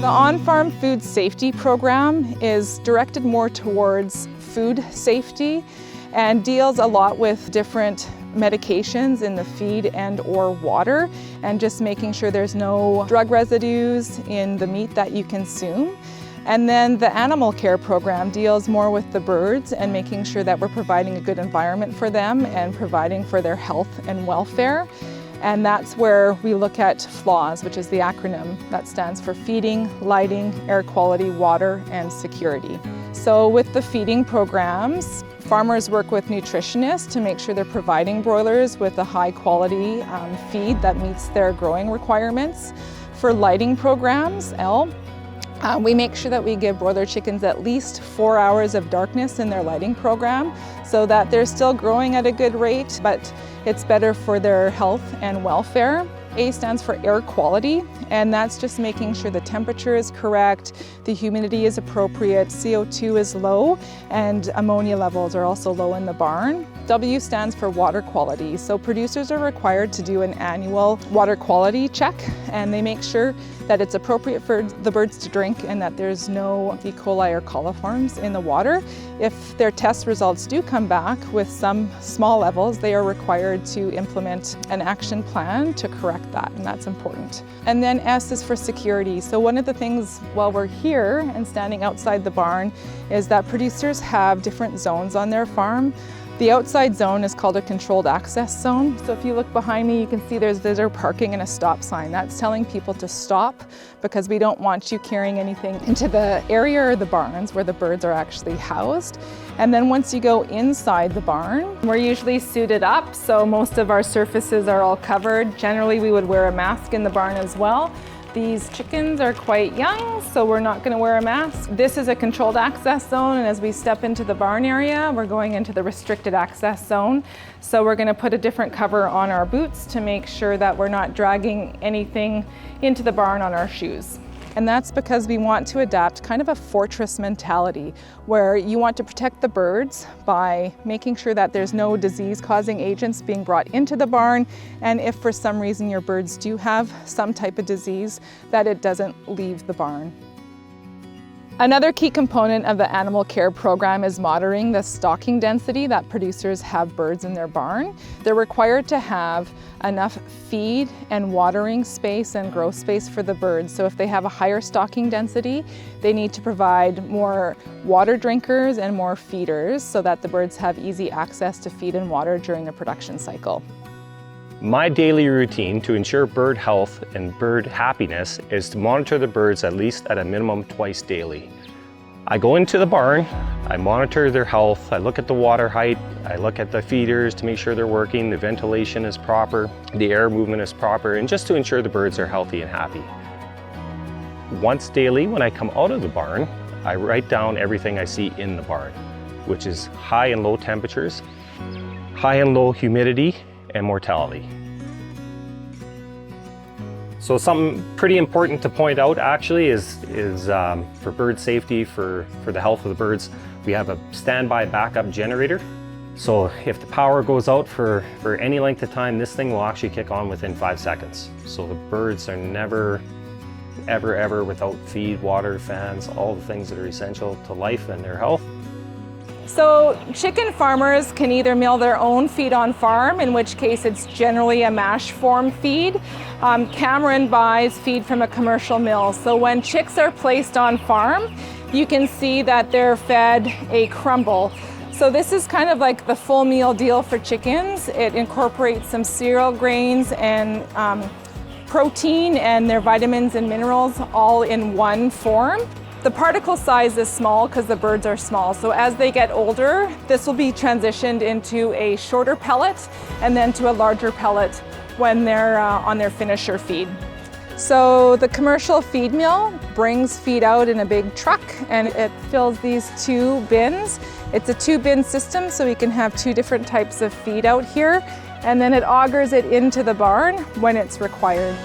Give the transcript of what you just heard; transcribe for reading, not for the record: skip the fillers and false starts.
The on-farm food safety program is directed more towards food safety and deals a lot with different medications in the feed and or water, and just making sure there's no drug residues in the meat that you consume. And then the animal care program deals more with the birds and making sure that we're providing a good environment for them and providing for their health and welfare. And that's where we look at FLAWS, which is the acronym that stands for feeding, lighting, air quality, water, and security. So with the feeding programs, farmers work with nutritionists to make sure they're providing broilers with a high quality feed that meets their growing requirements. For lighting programs, we make sure that we give broiler chickens at least 4 hours of darkness in their lighting program so that they're still growing at a good rate, but it's better for their health and welfare. A stands for air quality, and that's just making sure the temperature is correct, the humidity is appropriate, CO2 is low, and ammonia levels are also low in the barn. W stands for water quality. So producers are required to do an annual water quality check, and they make sure that it's appropriate for the birds to drink and that there's no E. coli or coliforms in the water. If their test results do come back with some small levels, they are required to implement an action plan to correct that, and that's important. And then S is for security. So one of the things while we're here and standing outside the barn is that producers have different zones on their farm. The outside zone is called a controlled access zone. So if you look behind me, you can see there's visitor parking and a stop sign. That's telling people to stop because we don't want you carrying anything into the area or the barns where the birds are actually housed. And then once you go inside the barn, we're usually suited up, so most of our surfaces are all covered. Generally, we would wear a mask in the barn as well. These chickens are quite young, so we're not going to wear a mask. This is a controlled access zone, and as we step into the barn area, we're going into the restricted access zone. So we're going to put a different cover on our boots to make sure that we're not dragging anything into the barn on our shoes. And that's because we want to adapt kind of a fortress mentality where you want to protect the birds by making sure that there's no disease-causing agents being brought into the barn, and if for some reason your birds do have some type of disease, that it doesn't leave the barn. Another key component of the animal care program is monitoring the stocking density that producers have birds in their barn. They're required to have enough feed and watering space and growth space for the birds. So if they have a higher stocking density, they need to provide more water drinkers and more feeders so that the birds have easy access to feed and water during the production cycle. My daily routine to ensure bird health and bird happiness is to monitor the birds at least at a minimum twice daily. I go into the barn, I monitor their health, I look at the water height, I look at the feeders to make sure they're working, the ventilation is proper, the air movement is proper, and just to ensure the birds are healthy and happy. Once daily, when I come out of the barn, I write down everything I see in the barn, which is high and low temperatures, high and low humidity, and mortality. So something pretty important to point out actually is for bird safety, for the health of the birds, we have a standby backup generator. So if the power goes out for any length of time, this thing will actually kick on within 5 seconds. So the birds are never, ever without feed, water, fans, all the things that are essential to life and their health. So chicken farmers can either mill their own feed on farm, in which case it's generally a mash form feed. Cameron buys feed from a commercial mill. So when chicks are placed on farm, you can see that they're fed a crumble. So this is kind of like the full meal deal for chickens. It incorporates some cereal grains and protein and their vitamins and minerals all in one form. The particle size is small because the birds are small. So as they get older, this will be transitioned into a shorter pellet and then to a larger pellet when they're on their finisher feed. So the commercial feed mill brings feed out in a big truck and it fills these 2 bins. It's a 2-bin system, so we can have 2 different types of feed out here, and then it augers it into the barn when it's required.